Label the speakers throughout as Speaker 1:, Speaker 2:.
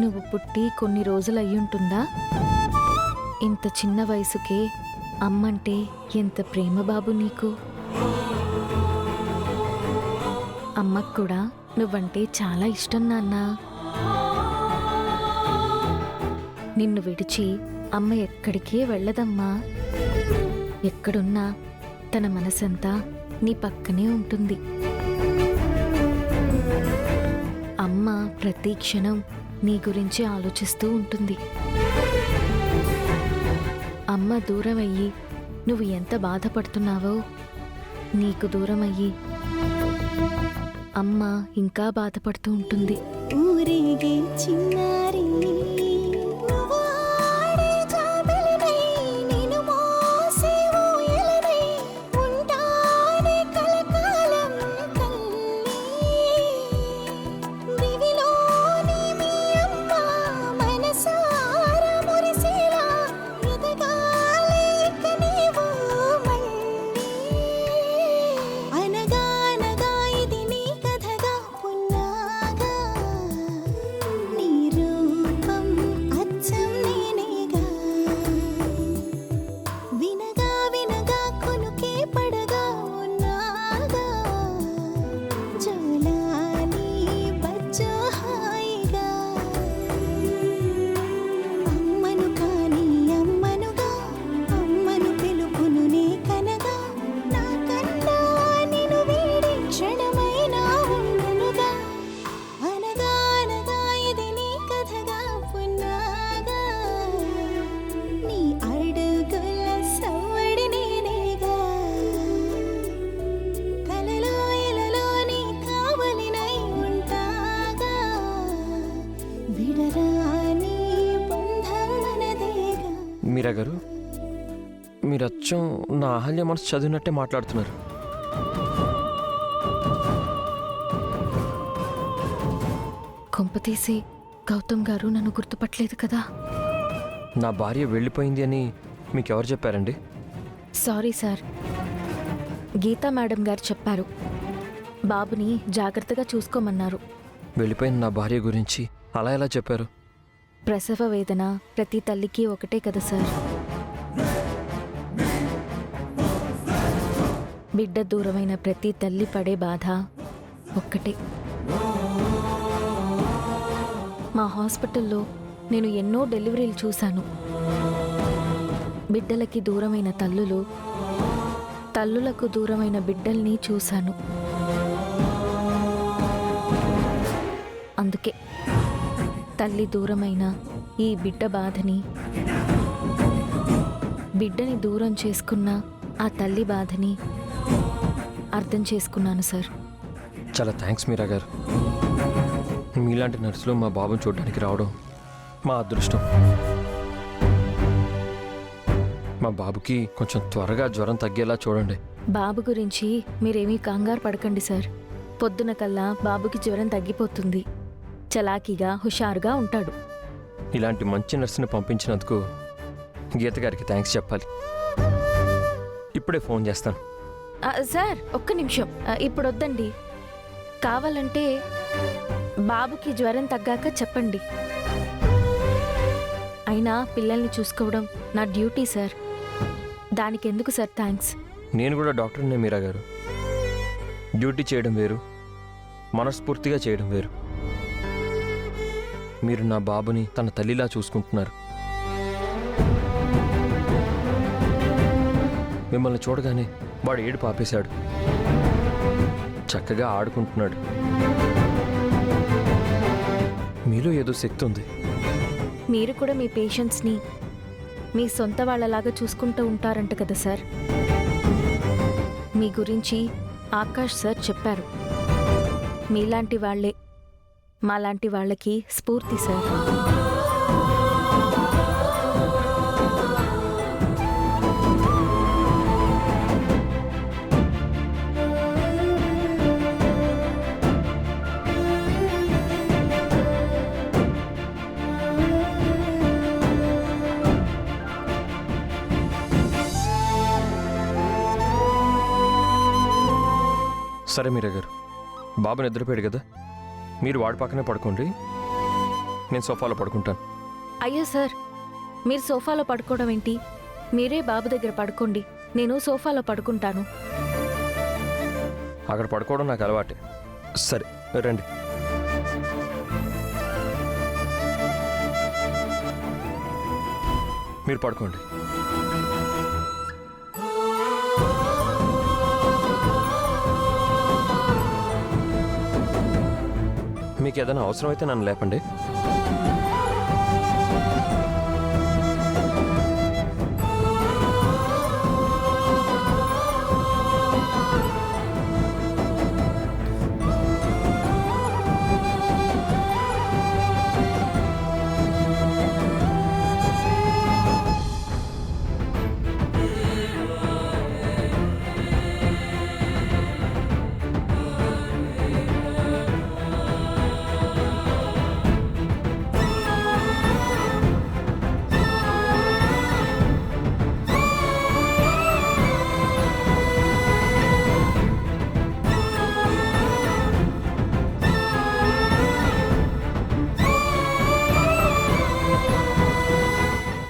Speaker 1: నువ్వు పుట్టి కొన్ని రోజులు అయ్యుంటుందా? ఇంత చిన్న వయసుకే అమ్మంటే ఎంత ప్రేమ బాబు నీకు. అమ్మకు కూడా నువ్వంటే చాలా ఇష్టం నాన్న. నిన్ను విడిచి అమ్మ ఎక్కడికే వెళ్ళదమ్మా. ఎక్కడున్నా తన మనసంతా నీ పక్కనే ఉంటుంది. అమ్మ ప్రతి క్షణం నీ గురించి ఆలోచిస్తూ ఉంటుంది. అమ్మ దూరం అయ్యి నువ్వు ఎంత బాధపడుతున్నావో, నీకు దూరం అయ్యి అమ్మ ఇంకా బాధపడుతూ ఉంటుంది.
Speaker 2: ఊరేగే చిన్నారి
Speaker 3: మీరా గారు, మీరు అచ్చం నా అహల్య మనసు చదివినట్టే మాట్లాడుతున్నారు.
Speaker 1: కొంపతీసి గౌతమ్ గారు నన్ను గుర్తుపట్టలేదు కదా?
Speaker 3: నా భార్య వెళ్ళిపోయింది అని మీకెవరు చెప్పారండి?
Speaker 1: సారీ సార్, గీతా మేడం గారు చెప్పారు. బాబుని జాగ్రత్తగా చూసుకోమన్నారు.
Speaker 3: వెళ్ళిపోయిన నా భార్య గురించి అలా ఎలా చెప్పారు?
Speaker 1: ప్రసవ వేదన ప్రతి తల్లికి ఒకటే కదా సార్. బిడ్డ దూరమైన ప్రతి తల్లి పడే బాధ ఒక్కటే. మా హాస్పిటల్లో నేను ఎన్నో డెలివరీలు చూశాను. బిడ్డలకి దూరమైన తల్లులు, తల్లులకు దూరమైన బిడ్డల్ని చూశాను. అందుకే తల్లి దూరమైన ఈ బిడ్డ బాధని, బిడ్డని దూరం చేసుకున్న ఆ తల్లి బాధని అర్థం చేసుకున్నాను సార్.
Speaker 3: చాలా థ్యాంక్స్ మీరా గారు. మీలాంటి నర్సులు మా బాబుని చూడడానికి రావడం మా అదృష్టం. మా బాబుకి కొంచెం త్వరగా జ్వరం తగ్గేలా చూడండి.
Speaker 1: బాబు గురించి మీరేమీ కంగారు పడకండి సార్. పొద్దున కల్లా బాబుకి జ్వరం తగ్గిపోతుంది. చలాకీగా హుషారుగా ఉంటాడు.
Speaker 3: ఇలాంటి మంచి నర్సుని పంపించినందుకు గీత గారికి థ్యాంక్స్ చెప్పాలి. ఇప్పుడే ఫోన్ చేస్తాను.
Speaker 1: సార్ ఒక్క నిమిషం, ఇప్పుడు వద్దండి. కావాలంటే బాబుకి జ్వరం తగ్గాక చెప్పండి. అయినా పిల్లల్ని చూసుకోవడం నా డ్యూటీ సార్. దానికెందుకు సార్ థ్యాంక్స్?
Speaker 3: నేను కూడా డాక్టర్నే మీరా గారు. డ్యూటీ చేయడం వేరు, మనస్ఫూర్తిగా చేయడం వేరు. మీరు నా బాబుని తన తల్లిలా చూసుకుంటున్నారు. మిమ్మల్ని చూడగానే వాడు ఏడుపు ఆపేశాడు. చక్కగా ఆడుకుంటున్నాడు. మీలో ఏదో శక్తి ఉంది.
Speaker 1: మీరు కూడా మీ పేషెంట్స్ని మీ సొంత వాళ్ళలాగా చూసుకుంటూ ఉంటారంట కదా సార్. మీ గురించి ఆకాష్ సార్ చెప్పారు. మీలాంటి వాళ్లే మాలాంటి వాళ్ళకి స్ఫూర్తి సార్.
Speaker 3: సరే మీరా గారు, బాబు నిద్రపోయాడు కదా, మీరు వాడి పక్కనే పడుకోండి. నేను సోఫాలో పడుకుంటాను.
Speaker 1: అయ్యో సార్, మీరు సోఫాలో పడుకోవడం ఏంటి? మీరే బాబు దగ్గర పడుకోండి, నేను సోఫాలో పడుకుంటాను.
Speaker 3: అక్కడ పడుకోవడం నాకు అలవాటే. సరే రండి. మీరు పడుకోండి. మీకు ఏదైనా అవసరం అయితే నన్ను లేపండి.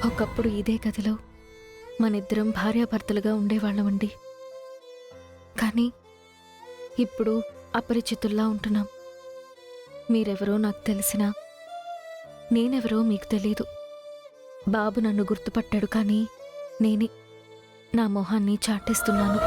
Speaker 1: ఒకప్పుడు ఇదే గదిలో మనిద్దరం భార్యాభర్తలుగా ఉండేవాళ్ళమండి. కానీ ఇప్పుడు అపరిచితుల్లా ఉంటున్నాం. మీరెవరో నాకు తెలిసినా నేనెవరో మీకు తెలీదు. బాబు నన్ను గుర్తుపట్టాడు, కానీ నేనే నా మొహాన్ని చాటేస్తున్నాను.